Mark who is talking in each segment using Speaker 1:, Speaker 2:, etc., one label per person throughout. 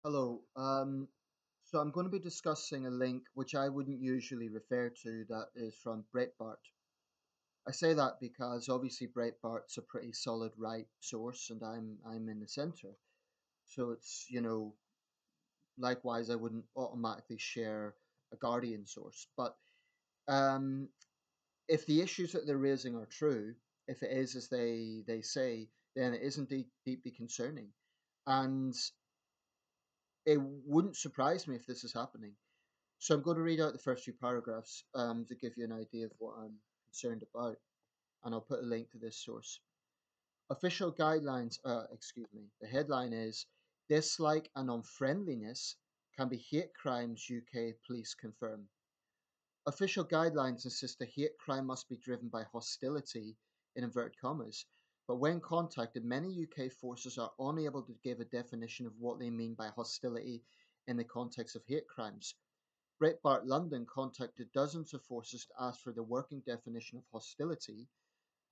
Speaker 1: Hello. So I'm going to be discussing a link which I wouldn't usually refer to that is from Breitbart. I say that because obviously Breitbart's a pretty solid right source and I'm in the center. So it's, likewise I wouldn't automatically share a Guardian source. But um, if the issues that they're raising are true, if it is as they say, then it is indeed deeply concerning. And it wouldn't surprise me if this is happening. So I'm going to read out the first few paragraphs to give you an idea of what I'm concerned about, and I'll put a link to this source. Official guidelines, the headline is Dislike and Unfriendliness Can Be Hate Crimes, UK Police Confirm. Official guidelines insist a hate crime must be driven by hostility, in inverted commas, but when contacted, many UK forces are unable to give a definition of what they mean by hostility in the context of hate crimes. Breitbart London contacted dozens of forces to ask for the working definition of hostility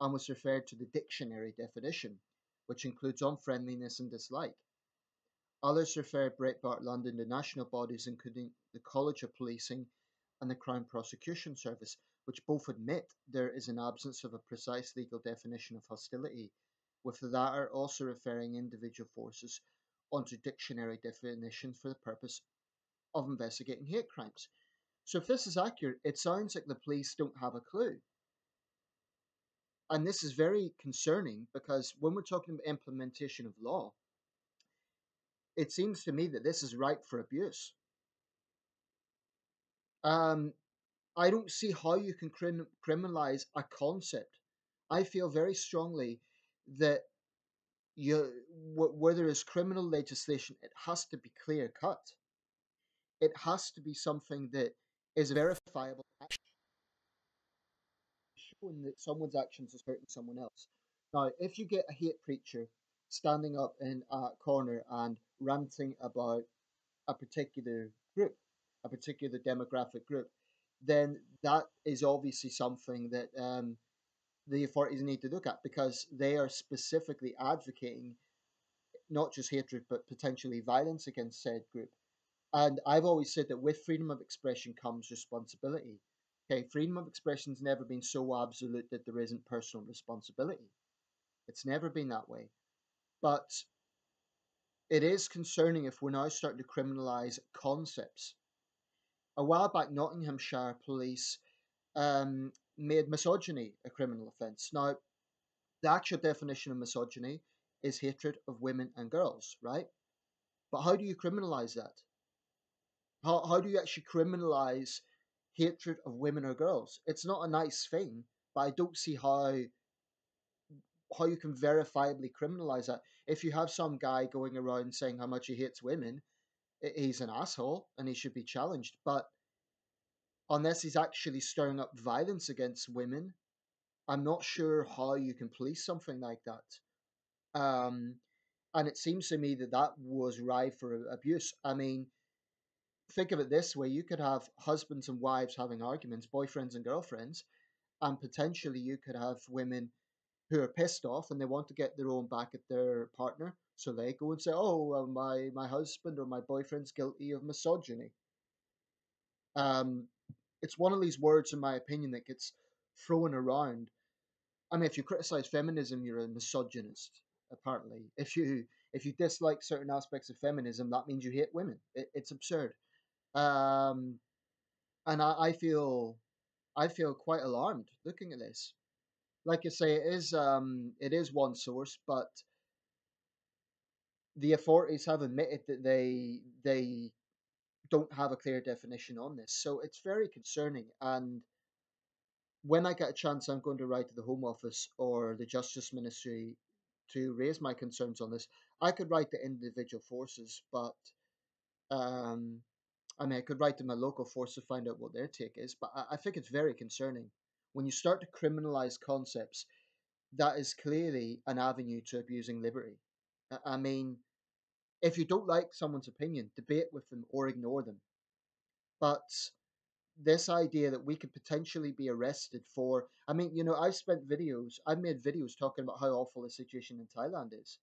Speaker 1: and was referred to the dictionary definition, which includes unfriendliness and dislike. Others referred Breitbart London to national bodies including the College of Policing and the Crown Prosecution Service, which both admit there is an absence of a precise legal definition of hostility, with the latter also referring individual forces onto dictionary definitions for the purpose of investigating hate crimes. So if this is accurate, it sounds like the police don't have a clue. And this is very concerning because when we're talking about implementation of law, it seems to me that this is ripe for abuse. Um, I don't see how you can criminalize a concept. I feel very strongly that where there is criminal legislation, it has to be clear cut. It has to be something that is verifiable, showing that someone's actions is hurting someone else. Now, if you get a hate preacher standing up in a corner and ranting about a particular group, a particular demographic group, then that is obviously something that the authorities need to look at because they are specifically advocating not just hatred but potentially violence against said group. And I've always said that with freedom of expression comes responsibility. Okay, freedom of expression's never been so absolute that there isn't personal responsibility. It's never been that way. But it is concerning if we're now starting to criminalise concepts. A while back, Nottinghamshire police made misogyny a criminal offence. Now, the actual definition of misogyny is hatred of women and girls, right? But how do you criminalise that? How do you actually criminalize hatred of women or girls? It's not a nice thing, but I don't see how you can verifiably criminalize that. If you have some guy going around saying how much he hates women, he's an asshole and he should be challenged. But unless he's actually stirring up violence against women, I'm not sure how you can police something like that. And it seems to me that that was rife for abuse. I mean, think of it this way: you could have husbands and wives having arguments, boyfriends and girlfriends, and potentially you could have women who are pissed off and they want to get their own back at their partner, so they go and say, "Oh, well, my husband or my boyfriend's guilty of misogyny." Um, it's one of these words, in my opinion, that gets thrown around. I mean, if you criticize feminism, you're a misogynist. Apparently, if you dislike certain aspects of feminism, that means you hate women. It's absurd. Um, and I feel quite alarmed looking at this. Like I say, it is one source, but the authorities have admitted that they don't have a clear definition on this. So it's very concerning. And when I get a chance, I'm going to write to the Home Office or the Justice Ministry to raise my concerns on this. I could write to individual forces, but um, I mean, I could write to my local force to find out what their take is. But I think it's very concerning when you start to criminalize concepts. That is clearly an avenue to abusing liberty. I mean, if you don't like someone's opinion, debate with them or ignore them. But this idea that we could potentially be arrested for, I mean, I've made videos talking about how awful the situation in Thailand is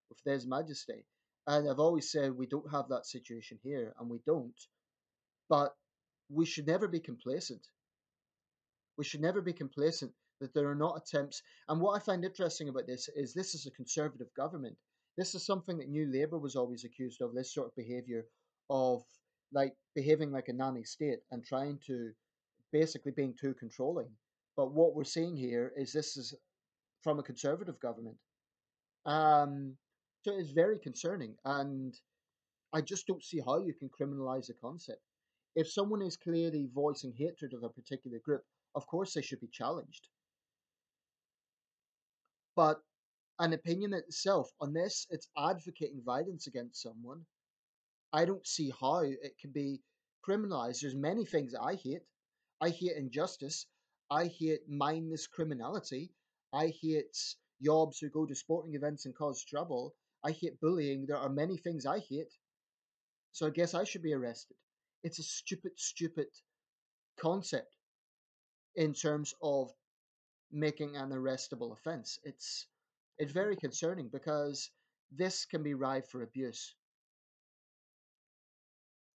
Speaker 1: with Des Majesty. And I've always said we don't have that situation here, and we don't. But we should never be complacent. We should never be complacent that there are not attempts. And what I find interesting about this is a conservative government. This is something that New Labour was always accused of, this sort of behaviour of like behaving like a nanny state and trying to basically being too controlling. But what we're seeing here is this is from a conservative government. Um, so it's very concerning. And I just don't see how you can criminalize the concept. If someone is clearly voicing hatred of a particular group, of course they should be challenged. But an opinion itself, unless it's advocating violence against someone, I don't see how it can be criminalized. There's many things I hate. I hate injustice. I hate mindless criminality. I hate yobs who go to sporting events and cause trouble. I hate bullying. There are many things I hate. So I guess I should be arrested. It's a stupid, stupid concept in terms of making an arrestable offence. It's very concerning because this can be ripe for abuse.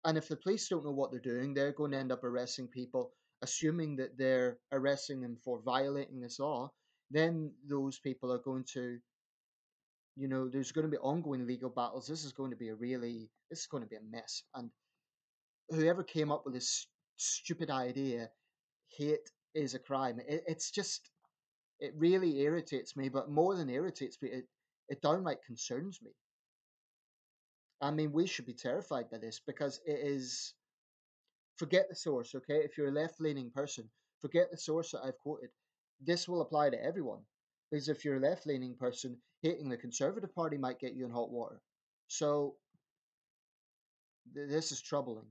Speaker 1: And if the police don't know what they're doing, they're going to end up arresting people, assuming that they're arresting them for violating this law. Then those people are going to, there's going to be ongoing legal battles. This is going to be a mess. And whoever came up with this stupid idea, hate is a crime. It's just, it really irritates me. But more than irritates me, it downright concerns me. I mean, we should be terrified by this because it is. Forget the source, okay? If you're a left leaning person, forget the source that I've quoted. This will apply to everyone. Because if you're a left leaning person, hating the Conservative Party might get you in hot water. So this is troubling.